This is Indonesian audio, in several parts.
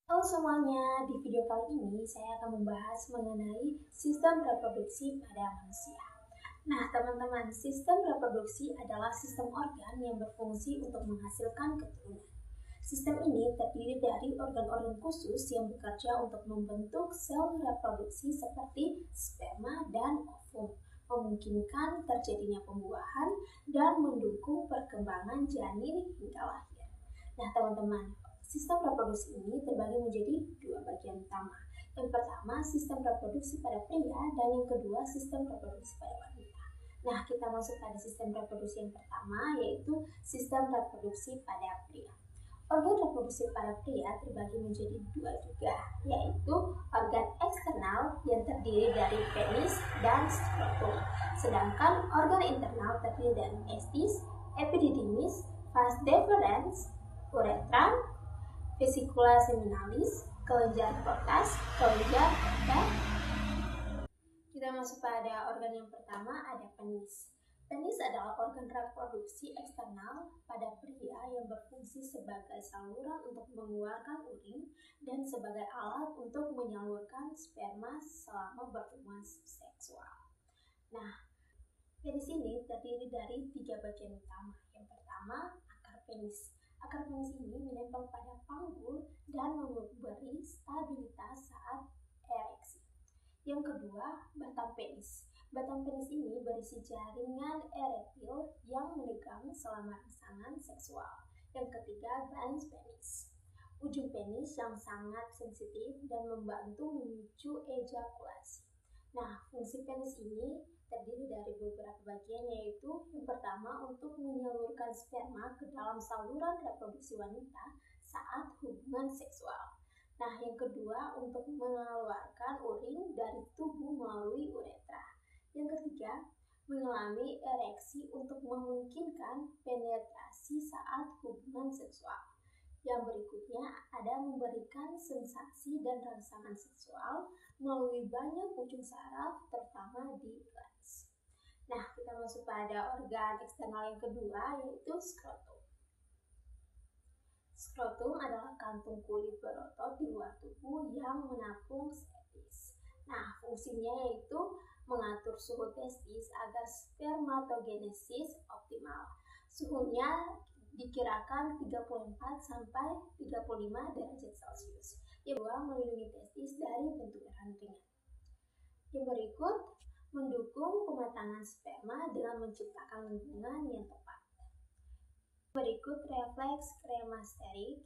Halo semuanya, di video kali ini saya akan membahas mengenai sistem reproduksi pada manusia. Nah teman-teman, sistem reproduksi adalah sistem organ yang berfungsi untuk menghasilkan keturunan. Sistem ini terdiri dari organ-organ khusus yang bekerja untuk membentuk sel reproduksi seperti sperma dan ovum, memungkinkan terjadinya pembuahan dan mendukung perkembangan janin hingga lahir. Nah teman-teman, sistem reproduksi ini terbagi menjadi dua bagian utama. Yang pertama, sistem reproduksi pada pria, dan yang kedua, sistem reproduksi pada wanita. Nah, kita masuk pada sistem reproduksi yang pertama, yaitu sistem reproduksi pada pria. Organ reproduksi pada pria terbagi menjadi dua juga, yaitu organ eksternal yang terdiri dari penis dan skrotum, sedangkan organ internal terdiri dari testis, epididymis, vas deferens, uretra, vesicula seminalis, kelenjar portas, kelenjar dan kita masuk pada organ yang pertama, ada penis. Penis adalah organ reproduksi eksternal pada pria yang berfungsi sebagai saluran untuk mengeluarkan urin dan sebagai alat untuk menyalurkan sperma selama berhubungan seksual. Nah, penis ini terdiri dari tiga bagian utama. Yang pertama, akar penis. Akar penis ini menempel pada panggul dan memberi stabilitas saat ereksi. Yang kedua, batang penis. Batang penis ini berisi jaringan erektil yang menegang selama rangsangan seksual. Yang ketiga, glans penis. Ujung penis yang sangat sensitif dan membantu memicu ejakulasi. Nah, fungsi penis ini terdiri dari beberapa bagian, yaitu yang pertama untuk menyalurkan sperma ke dalam saluran reproduksi wanita saat hubungan seksual. Nah, yang kedua untuk mengeluarkan urin dari tubuh melalui uretra. Yang ketiga, mengalami ereksi untuk memungkinkan penetrasi saat hubungan seksual. Yang berikutnya ada memberikan sensasi dan rangsangan seksual melalui banyak ujung saraf, terutama di glans. Nah, kita masuk pada organ eksternal yang kedua, yaitu skrotum. Skrotum adalah kantung kulit berotot di luar tubuh yang menampung testis. Nah, fungsinya yaitu mengatur suhu testis agar spermatogenesis optimal. Suhunya dikirakan 34 sampai 35 derajat Celcius. Yang kedua, melindungi testis dari benturan ringan. Yang berikut, mendukung pematangan sperma dengan menciptakan lingkungan yang tepat. Berikut refleks kremasterik,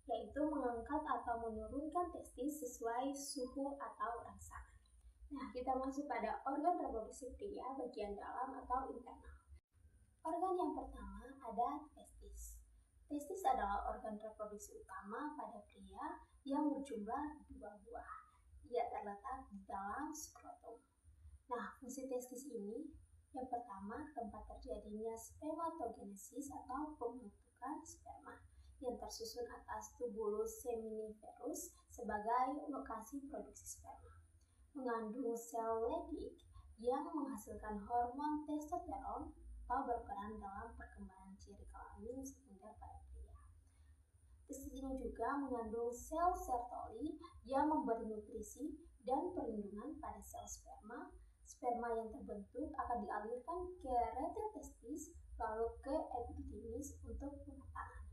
yaitu mengangkat atau menurunkan testis sesuai suhu atau rangsangan. Nah, kita masuk pada organ reproduksi pria bagian dalam atau internal. Organ yang pertama ada testis. Testis adalah organ reproduksi utama pada pria yang berjumlah 2 buah. Ia terletak di dalam skrotum. Nah, fungsi testis ini yang pertama, tempat terjadinya spermatogenesis atau pembentukan sperma yang tersusun atas tubulus seminiferus sebagai lokasi produksi sperma. Mengandung sel Leydig yang menghasilkan hormon testosteron atau berperan dalam perkembangan ciri kelamin sekunder pada pria. Testis ini juga mengandung sel Sertoli yang memberi nutrisi dan perlindungan pada sel sperma. Sperma yang terbentuk akan dialirkan ke retil testis lalu ke epididymis untuk pematangan.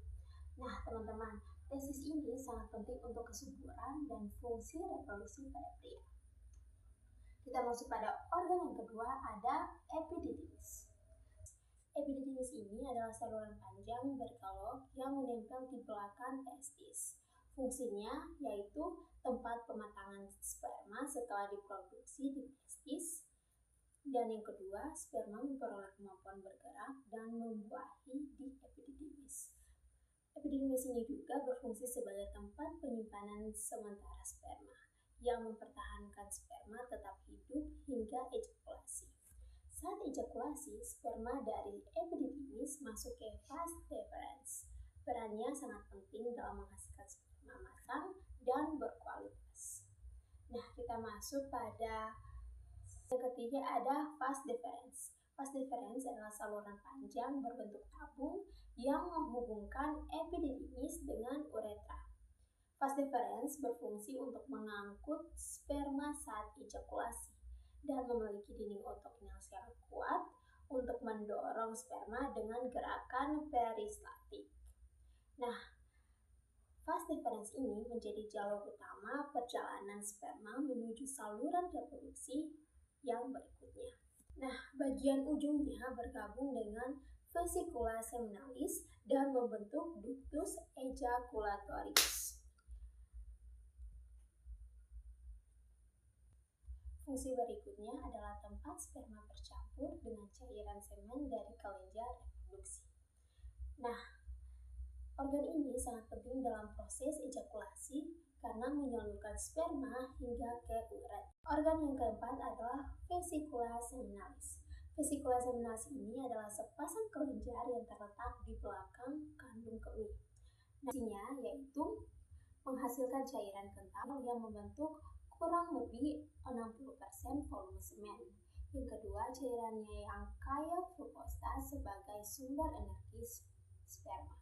Nah, teman-teman, testis ini sangat penting untuk kesuburan dan fungsi reproduksi pada pria. Kita masuk pada organ yang kedua, ada epididymis. Epididymis ini adalah saluran panjang berkelok yang menempel di belakang testis. Fungsinya yaitu tempat pematangan sperma setelah diproduksi di testis. Dan yang kedua, sperma memperoleh kemampuan bergerak dan membuahi di epididymis. Epididymis ini juga berfungsi sebagai tempat penyimpanan sementara sperma yang mempertahankan sperma tetap hidup hingga ejakulasi. Saat ejakulasi, sperma dari epididymis masuk ke vas deferens. Perannya sangat penting dalam menghasilkan sperma matang dan berkualitas. Nah, kita masuk pada yang ketiga, ada vas deferens. Vas deferens adalah saluran panjang berbentuk tabung yang menghubungkan epididymis dengan uretra. Vas deferens berfungsi untuk mengangkut sperma saat ejakulasi dan memiliki dinding otot yang sangat kuat untuk mendorong sperma dengan gerakan peristaltik. Nah, vas deferens ini menjadi jalur utama perjalanan sperma menuju saluran reproduksi yang berikutnya. Nah, bagian ujungnya bergabung dengan vesicula seminalis dan membentuk ductus ejaculatorius. Fungsi berikutnya adalah tempat sperma bercampur dengan cairan semen dari kelenjar reproduksi. Nah, organ ini sangat penting dalam proses ejakulasi karena menyalurkan sperma hingga ke uret. Organ yang keempat adalah vesicula seminalis. Vesicula seminalis ini adalah sepasang kelenjar yang terletak di belakang kandung kemih. Nah, fungsinya yaitu menghasilkan cairan kental yang membentuk kurang lebih 60% volume semen. Yang kedua, cairannya yang kaya fructosa sebagai sumber energi sperma.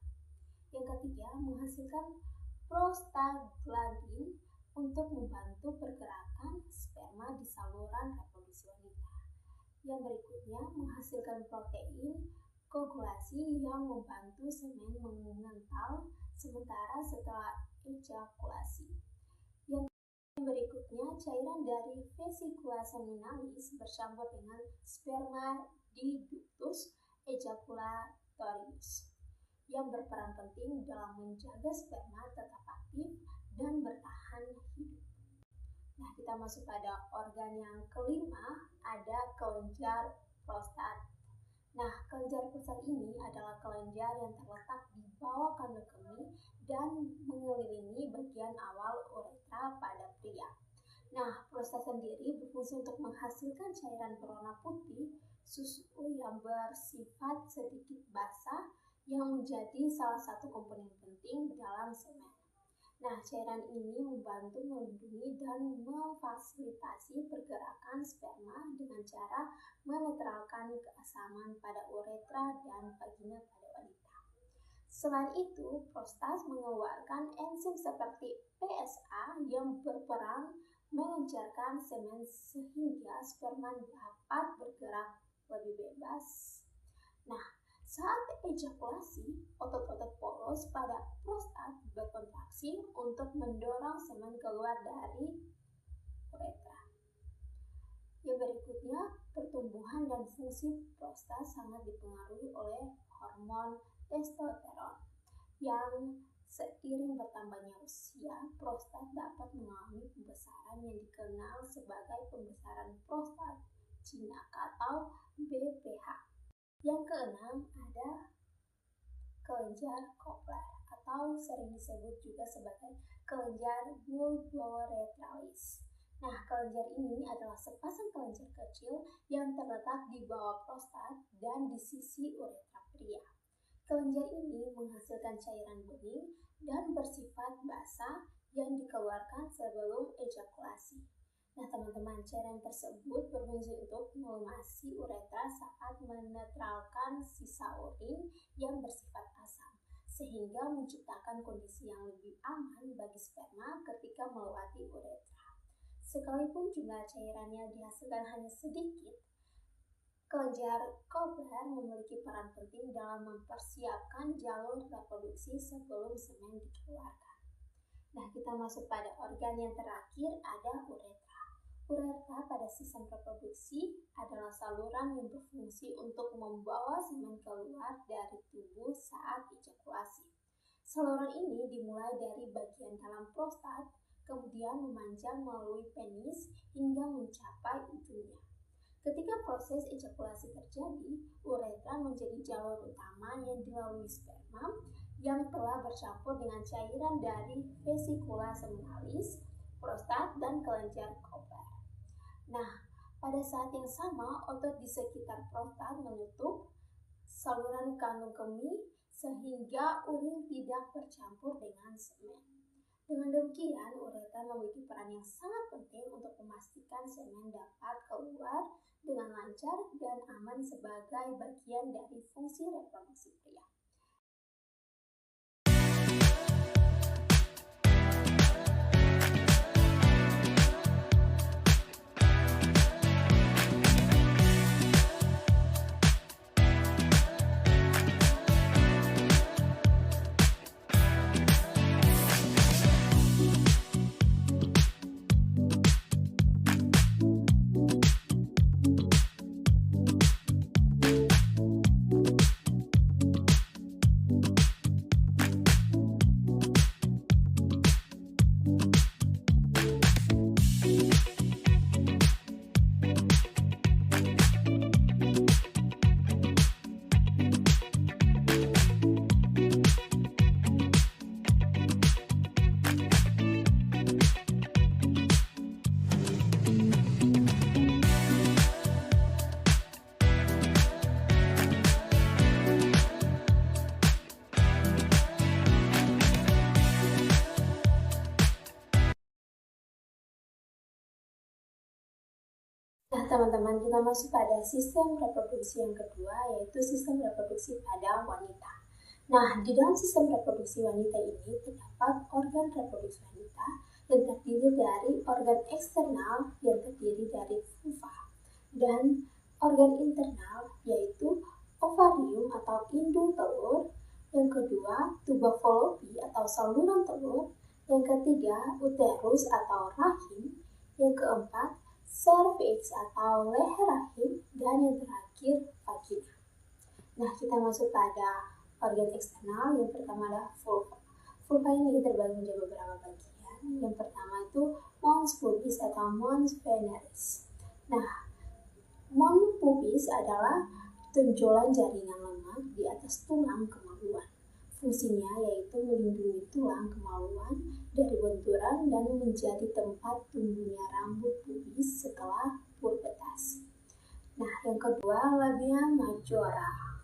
Yang ketiga, menghasilkan prostaglandin untuk membantu pergerakan sperma di saluran reproduksi wanita. Yang berikutnya, menghasilkan protein koagulasi yang membantu semen mengental sementara setelah ejakulasi. Yang berikutnya, cairan dari vesicula seminalis bercampur dengan sperma di ductus ejaculatorius yang berperan penting dalam menjaga sperma tetap aktif dan bertahan hidup. Nah, kita masuk pada organ yang kelima, ada kelenjar prostat. Nah, kelenjar prostat ini adalah kelenjar yang terletak di bawah kandung kemih dan mengelilingi bagian awal uretra pada pria. Nah, prostat sendiri berfungsi untuk menghasilkan cairan berwarna putih, susu yang bersifat sedikit basah yang menjadi salah satu komponen penting dalam semen. Nah, cairan ini membantu melindungi dan memfasilitasi pergerakan sperma dengan cara menetralkan keasaman pada uretra dan vagina pada wanita. Selain itu, prostat mengeluarkan enzim seperti PSA yang berperan mengencerkan semen sehingga sperma dapat bergerak lebih bebas. Nah, saat ejakulasi, otot-otot polos pada prostat berkontraksi untuk mendorong semen keluar dari uretra. Yang berikutnya, pertumbuhan dan fungsi prostat sangat dipengaruhi oleh hormon testosteron. Yang seiring bertambahnya usia, prostat dapat mengalami pembesaran yang dikenal sebagai pembesaran prostat jinak atau BPH. Yang keenam, ada kelenjar Kopler atau sering disebut juga sebagai kelenjar bulboretralis. Nah, kelenjar ini adalah sepasang kelenjar kecil yang terletak di bawah prostat dan di sisi uretra pria. Kelenjar ini menghasilkan cairan bening dan bersifat basah yang dikeluarkan sebelum ejakulasi. Nah, teman-teman, cairan tersebut berfungsi untuk melumasi uretra saat menetralkan sisa urin yang bersifat asam, sehingga menciptakan kondisi yang lebih aman bagi sperma ketika melewati uretra. Sekalipun jumlah cairannya dihasilkan hanya sedikit, kelenjar Kopler memiliki peran penting dalam mempersiapkan jalur reproduksi sebelum semen dikeluarkan. Nah, kita masuk pada organ yang terakhir, ada uretra. Uretra pada sistem reproduksi adalah saluran yang berfungsi untuk membawa semen keluar dari tubuh saat ejakulasi. Saluran ini dimulai dari bagian dalam prostat, kemudian memanjang melalui penis hingga mencapai ujungnya. Ketika proses ejakulasi terjadi, uretra menjadi jalur utama yang dilalui sperma yang telah bercampur dengan cairan dari vesicula seminalis, prostat, dan kelenjar Kopler. Nah, pada saat yang sama, otot di sekitar prostat menutup saluran kandung kemih sehingga urin tidak bercampur dengan semen. Dengan demikian, uretra memiliki peran yang sangat penting untuk memastikan semen dapat keluar dengan lancar dan aman sebagai bagian dari fungsi reproduksi pria. teman-teman, kita masuk pada sistem reproduksi yang kedua, yaitu sistem reproduksi pada wanita. Nah, di dalam sistem reproduksi wanita ini terdapat organ reproduksi wanita yang terdiri dari organ eksternal yang terdiri dari vulva dan organ internal yaitu ovarium atau indung telur, yang kedua tuba fallopi atau saluran telur, yang ketiga uterus atau rahim, yang keempat cervix atau leher rahim, dan yang terakhir vagina. Nah, kita masuk pada organ eksternal. Yang pertama adalah vulva. Vulva ini terbagi menjadi beberapa bagian. Yang pertama itu mons pubis atau mons veneris. Nah, mons pubis adalah tonjolan jaringan lemak di atas tulang kemaluan. Fungsinya yaitu melindungi tulang kemaluan dari benturan dan menjadi tempat tumbuhnya rambut pubis setelah pubertas. Nah, yang kedua labia majora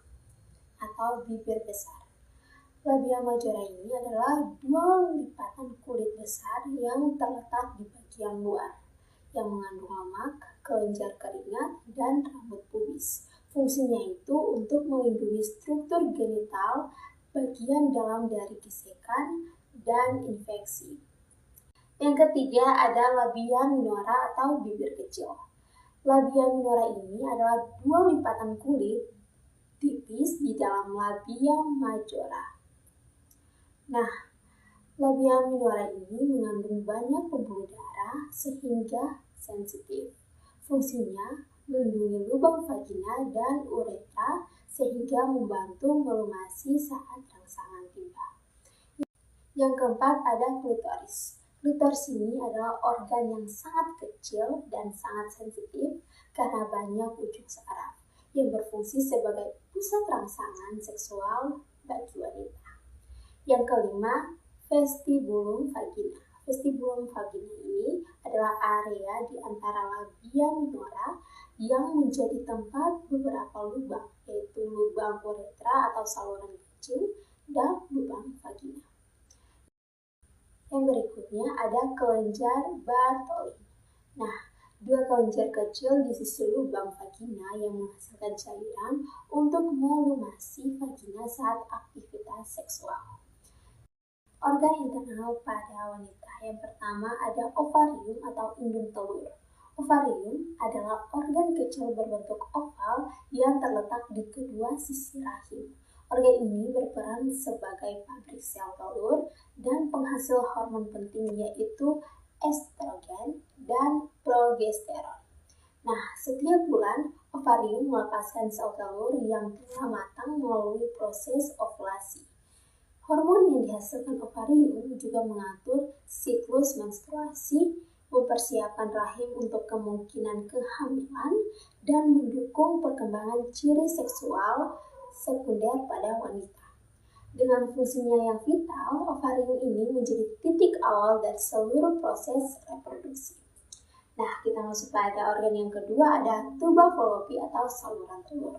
atau bibir besar. Labia majora ini adalah dua lipatan kulit besar yang terletak di bagian luar, yang mengandung lemak, kelenjar keringat, dan rambut pubis. Fungsinya itu untuk melindungi struktur genital, bagian dalam dari gesekan, dan infeksi. Yang ketiga ada labia minora atau bibir kecil. Labia minora ini adalah dua lipatan kulit tipis di dalam labia majora. Nah, labia minora ini mengandung banyak pembuluh darah sehingga sensitif. Fungsinya melindungi lubang vagina dan uretra sehingga membantu melumasi saat rangsangan tiba. Yang keempat ada klitoris. Klitoris ini adalah organ yang sangat kecil dan sangat sensitif karena banyak ujung saraf yang berfungsi sebagai pusat rangsangan seksual bagi wanita. Yang kelima, vestibulum vagina. Vestibulum vagina ini adalah area di antara labia minora yang menjadi tempat beberapa lubang, yaitu lubang uretra atau saluran kecil dan lubang vagina. Yang berikutnya ada kelenjar Bartholin. Nah, dua kelenjar kecil di sisi lubang vagina yang menghasilkan cairan untuk melumasi vagina saat aktivitas seksual. Organ internal pada wanita yang pertama ada ovarium atau indung telur. Ovarium adalah organ kecil berbentuk oval yang terletak di kedua sisi rahim. Organ ini berperan sebagai pabrik sel telur dan penghasil hormon penting yaitu estrogen dan progesteron. Nah, setiap bulan ovarium melepaskan sel telur yang telah matang melalui proses ovulasi. Hormon yang dihasilkan ovarium juga mengatur siklus menstruasi, mempersiapkan rahim untuk kemungkinan kehamilan, dan mendukung perkembangan ciri seksual sekunder pada wanita. Dengan fungsinya yang vital, ovarium ini menjadi titik awal dari seluruh proses reproduksi. Nah, kita masuk pada organ yang kedua, ada tuba fallopi atau saluran telur.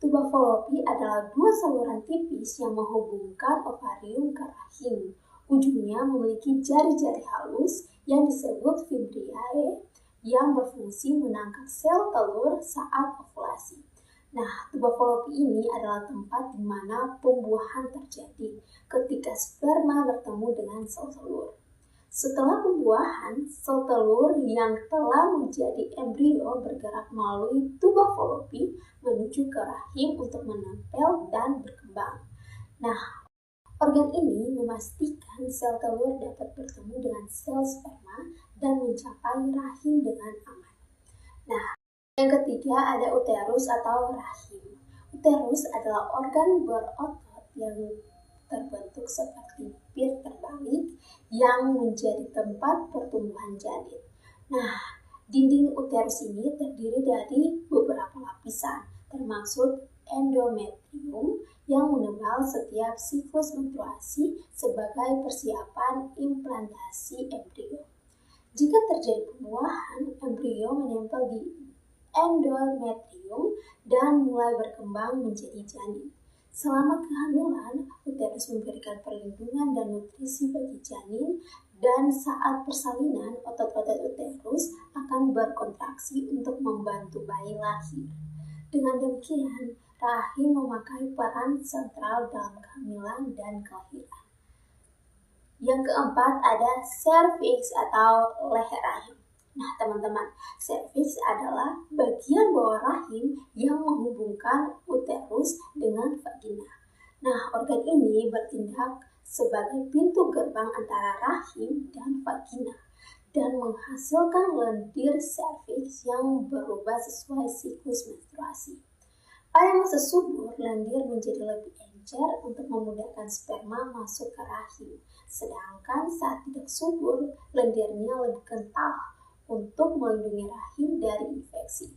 Tuba fallopi adalah dua saluran tipis yang menghubungkan ovarium ke rahim. Ujungnya memiliki jari-jari halus yang disebut fibriae yang berfungsi menangkap sel telur saat ovulasi. Nah, tuba fallopi ini adalah tempat di mana pembuahan terjadi ketika sperma bertemu dengan sel telur. Setelah pembuahan, sel telur yang telah menjadi embrio bergerak melalui tuba fallopi menuju ke rahim untuk menempel dan berkembang. Nah, organ ini memastikan sel telur dapat bertemu dengan sel sperma dan mencapai rahim dengan aman. Nah, yang ketiga ada uterus atau rahim. Uterus adalah organ berotot yang terbentuk seperti pir terbalik yang menjadi tempat pertumbuhan janin. Nah, dinding uterus ini terdiri dari beberapa lapisan, termasuk endometrium yang menebal setiap siklus menstruasi sebagai persiapan implantasi embrio. Jika terjadi pembuahan, embrio menempel di endometrium dan mulai berkembang menjadi janin. Selama kehamilan, uterus memberikan perlindungan dan nutrisi bagi janin dan Dan saat persalinan, otot-otot uterus akan berkontraksi untuk membantu bayi lahir. Dengan demikian, rahim memakai peran sentral dalam kehamilan dan kelahiran. Yang keempat ada serviks atau leher rahim. Nah teman-teman, serviks adalah bagian bawah rahim yang menghubungkan uterus dengan vagina. Nah, organ ini bertindak sebagai pintu gerbang antara rahim dan vagina dan menghasilkan lendir serviks yang berubah sesuai siklus menstruasi. Pada masa subur, lendir menjadi lebih encer untuk memudahkan sperma masuk ke rahim, sedangkan saat tidak subur, lendirnya lebih kental untuk melindungi rahim dari infeksi.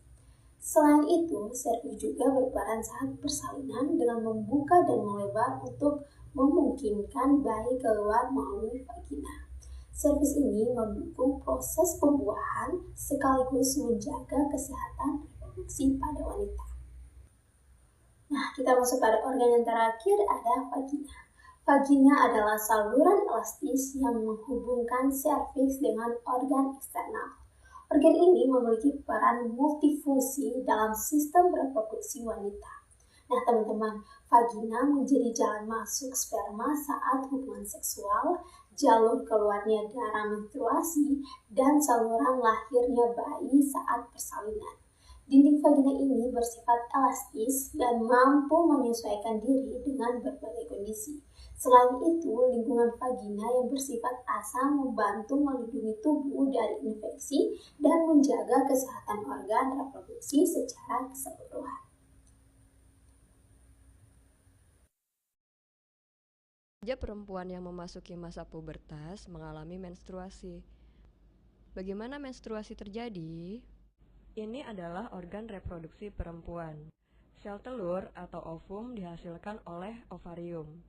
Selain itu, serviks juga berperan saat persalinan dengan membuka dan melebar untuk memungkinkan bayi keluar melalui vagina. Serviks ini mendukung proses pembuahan sekaligus menjaga kesehatan reproduksi pada wanita. Nah, kita masuk pada organ yang terakhir, ada vagina. Vagina adalah saluran elastis yang menghubungkan serviks dengan organ eksternal. Organ ini memiliki peran multifungsi dalam sistem reproduksi wanita. Nah teman-teman, vagina menjadi jalan masuk sperma saat hubungan seksual, jalur keluarnya darah menstruasi, dan saluran lahirnya bayi saat persalinan. Dinding vagina ini bersifat elastis dan mampu menyesuaikan diri dengan berbagai kondisi. Selain itu, lingkungan vagina yang bersifat asam membantu melindungi tubuh dari infeksi dan menjaga kesehatan organ reproduksi secara keseluruhan. Saja perempuan yang memasuki masa pubertas mengalami menstruasi. Bagaimana menstruasi terjadi? Ini adalah organ reproduksi perempuan. Sel telur atau ovum dihasilkan oleh ovarium.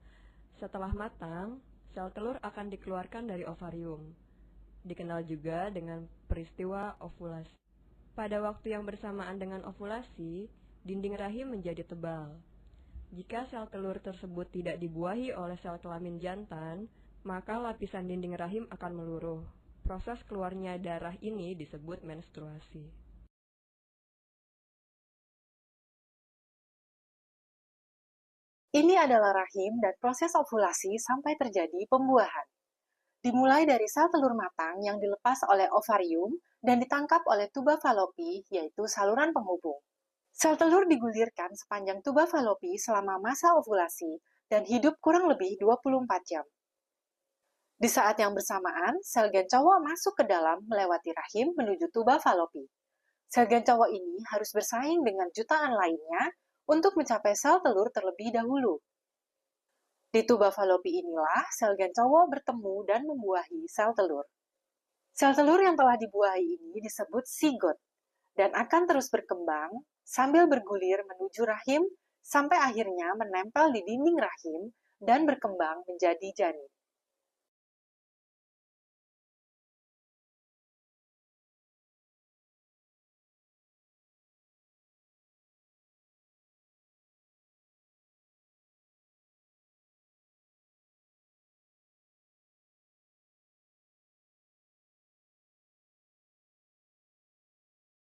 Setelah matang, sel telur akan dikeluarkan dari ovarium. Dikenal juga dengan peristiwa ovulasi. Pada waktu yang bersamaan dengan ovulasi, dinding rahim menjadi tebal. Jika sel telur tersebut tidak dibuahi oleh sel kelamin jantan, maka lapisan dinding rahim akan meluruh. Proses keluarnya darah ini disebut menstruasi. Ini adalah rahim dan proses ovulasi sampai terjadi pembuahan. Dimulai dari sel telur matang yang dilepas oleh ovarium dan ditangkap oleh tuba falopi, yaitu saluran penghubung. Sel telur digulirkan sepanjang tuba falopi selama masa ovulasi dan hidup kurang lebih 24 jam. Di saat yang bersamaan, sel gancawa masuk ke dalam melewati rahim menuju tuba falopi. Sel gancawa ini harus bersaing dengan jutaan lainnya untuk mencapai sel telur terlebih dahulu. Di tuba falopi inilah sel gancawa bertemu dan membuahi sel telur. Sel telur yang telah dibuahi ini disebut sigot dan akan terus berkembang sambil bergulir menuju rahim sampai akhirnya menempel di dinding rahim dan berkembang menjadi janin.